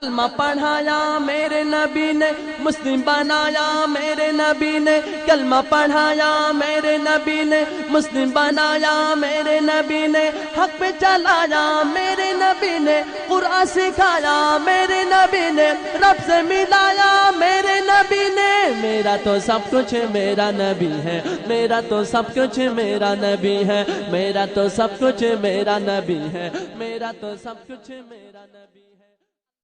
कलमा पढ़ाया मेरे नबी ने, मुस्लिम बनाया मेरे नबी ने। कलमा पढ़ाया मेरे नबी ने, मुस्लिम बनाया मेरे नबी ने। हक पे चलाया मेरे नबी ने, कुरान सिखाया मेरे नबी ने। रब से मिलाया मेरे नबी ने। मेरा तो सब कुछ मेरा नबी है, मेरा तो सब कुछ मेरा नबी है, मेरा तो सब कुछ मेरा नबी है, मेरा तो सब कुछ मेरा नबी है।